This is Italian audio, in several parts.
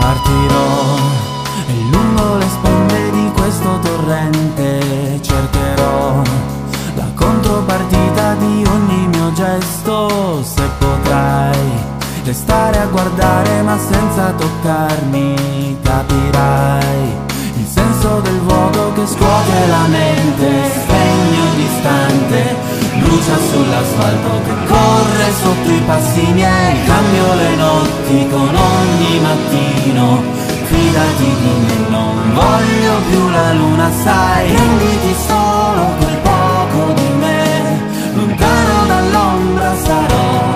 Partirò e lungo le sponde di questo torrente cercherò la contropartita di ogni mio gesto. Se potrai restare a guardare ma senza toccarmi, capirai il senso del vuoto che scuote la mente. Spegno distante, brucia sull'asfalto che corre sotto i passi miei. Cambio le notti con ogni mattino, fidati di me, non voglio più la luna, sai. Prenditi solo quel poco di me, lontano dall'ombra sarò.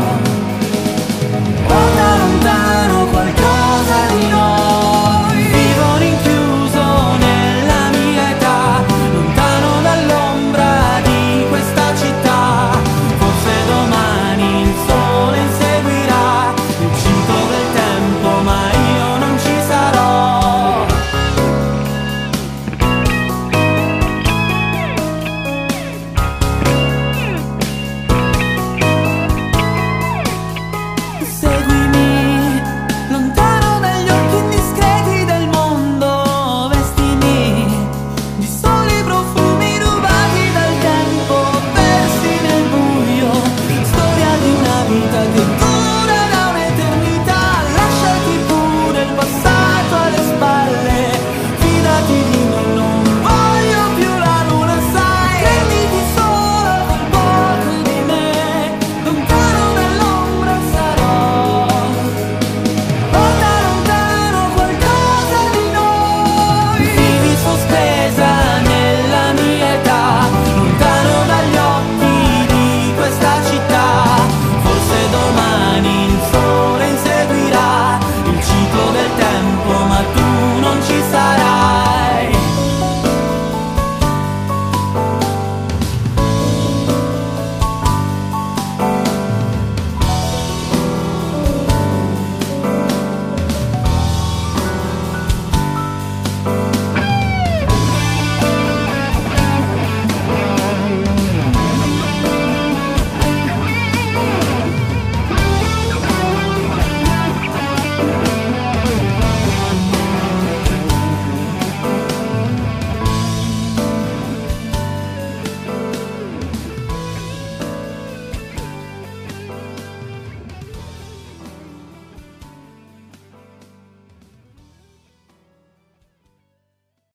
Guarda lontano qualcosa di noi, vivo rinchiuso nella mia età, lontano dall'ombra di questa città. Forse domani il sole inseguirà il ciclo del tempo, ma io non ci sarò. Seguimi, lontano dagli occhi indiscreti del mondo, vestimi di soli profumi rubati dal tempo, persi nel buio, storia di una vita che dura da un'eternità. Lasciati pure il passato alle spalle, fidati di me, non voglio più la luna, sai. Prenditi solo quel poco di me, lontano dall'ombra sarò. Guarda lontano qualcosa di noi, vivi sospesa nella mia età, lontano dagli occhi di questa città. Forse domani il sole inseguirà il ciclo del tempo, ma tu non ci sarai.